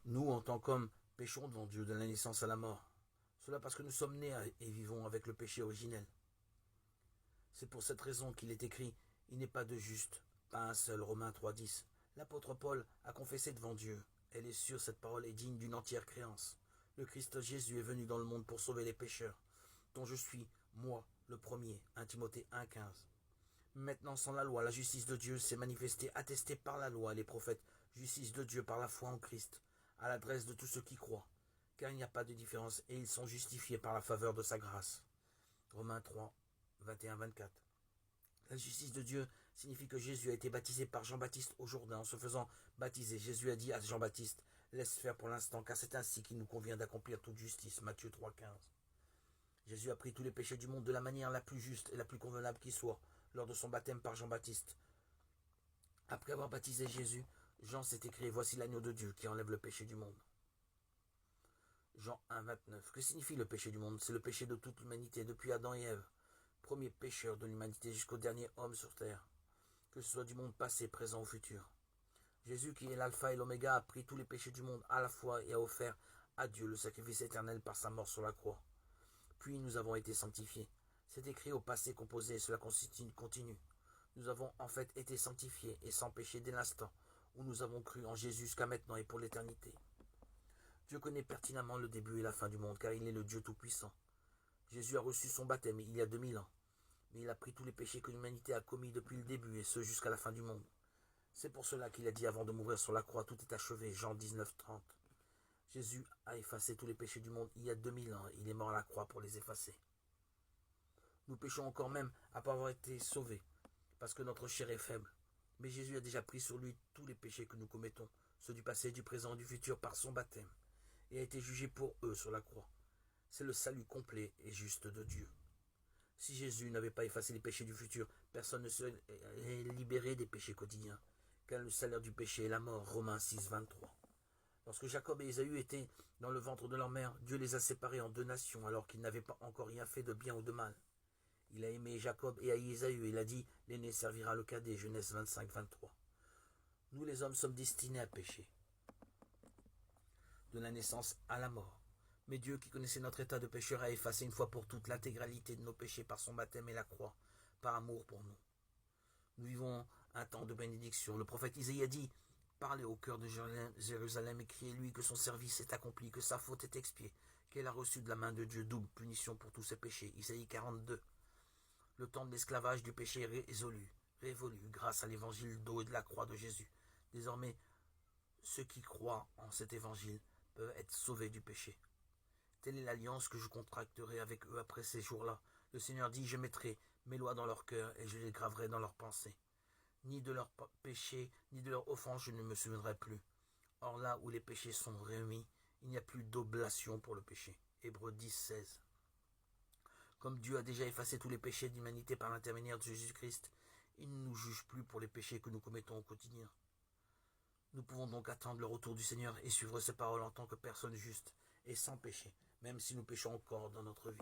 Nous, en tant qu'hommes, péchons devant Dieu de la naissance à la mort. Cela parce que nous sommes nés et vivons avec le péché originel. C'est pour cette raison qu'il est écrit « Il n'est pas de juste, pas un seul » Romains 3,10. L'apôtre Paul a confessé devant Dieu. Elle est sûre, cette parole est digne d'une entière créance. Le Christ Jésus est venu dans le monde pour sauver les pécheurs, dont je suis, moi, le premier. 1 Timothée 1,15. Maintenant, sans la loi, la justice de Dieu s'est manifestée, attestée par la loi et les prophètes, justice de Dieu par la foi en Christ, à l'adresse de tous ceux qui croient, car il n'y a pas de différence, et ils sont justifiés par la faveur de sa grâce. Romains 3, 21-24. La justice de Dieu signifie que Jésus a été baptisé par Jean-Baptiste au Jourdain. En se faisant baptiser, Jésus a dit à Jean-Baptiste « Laisse faire pour l'instant, car c'est ainsi qu'il nous convient d'accomplir toute justice. » Matthieu 3,15. Jésus a pris tous les péchés du monde de la manière la plus juste et la plus convenable qui soit, lors de son baptême par Jean-Baptiste. Après avoir baptisé Jésus, Jean s'est écrit « Voici l'agneau de Dieu qui enlève le péché du monde. » Jean 1,29. Que signifie le péché du monde? C'est le péché de toute l'humanité, depuis Adam et Ève, premier pécheur de l'humanité jusqu'au dernier homme sur terre, que ce soit du monde passé, présent ou futur. Jésus, qui est l'alpha et l'oméga, a pris tous les péchés du monde à la fois et a offert à Dieu le sacrifice éternel par sa mort sur la croix. Puis nous avons été sanctifiés. C'est écrit au passé composé et cela continue. Nous avons en fait été sanctifiés et sans péché dès l'instant où nous avons cru en Jésus jusqu'à maintenant et pour l'éternité. Dieu connaît pertinemment le début et la fin du monde, car il est le Dieu Tout-Puissant. Jésus a reçu son baptême il y a 2000 ans, mais il a pris tous les péchés que l'humanité a commis depuis le début, et ce jusqu'à la fin du monde. C'est pour cela qu'il a dit avant de mourir sur la croix, tout est achevé, Jean 19,30. Jésus a effacé tous les péchés du monde il y a 2000 ans, il est mort à la croix pour les effacer. Nous péchons encore même après avoir été sauvés, parce que notre chair est faible. Mais Jésus a déjà pris sur lui tous les péchés que nous commettons, ceux du passé, du présent et du futur, par son baptême, et a été jugé pour eux sur la croix. C'est le salut complet et juste de Dieu. Si Jésus n'avait pas effacé les péchés du futur, personne ne serait libéré des péchés quotidiens, car le salaire du péché est la mort, Romains 6, 23. Lorsque Jacob et Ésaü étaient dans le ventre de leur mère, Dieu les a séparés en deux nations, alors qu'ils n'avaient pas encore rien fait de bien ou de mal. Il a aimé Jacob et haï Ésaü, et il a dit, l'aîné servira le cadet, Genèse 25, 23. Nous les hommes sommes destinés à pécher, de la naissance à la mort. Mais Dieu, qui connaissait notre état de pécheur, a effacé une fois pour toutes l'intégralité de nos péchés par son baptême et la croix, par amour pour nous. Nous vivons un temps de bénédiction. Le prophète Isaïe a dit « Parlez au cœur de Jérusalem et criez-lui que son service est accompli, que sa faute est expiée, qu'elle a reçu de la main de Dieu double punition pour tous ses péchés. » Isaïe 42. Le temps de l'esclavage du péché est révolu grâce à l'évangile d'eau et de la croix de Jésus. Désormais, ceux qui croient en cet évangile peuvent être sauvés du péché. Telle est l'alliance que je contracterai avec eux après ces jours-là. Le Seigneur dit, je mettrai mes lois dans leur cœur et je les graverai dans leurs pensées. Ni de leurs péchés, ni de leurs offenses, je ne me souviendrai plus. Or là où les péchés sont remis, il n'y a plus d'oblation pour le péché. Hébreux 10, 16. Comme Dieu a déjà effacé tous les péchés de l'humanité par l'intermédiaire de Jésus-Christ, il ne nous juge plus pour les péchés que nous commettons au quotidien. Nous pouvons donc attendre le retour du Seigneur et suivre ses paroles en tant que personnes justes et sans péché, même si nous péchons encore dans notre vie.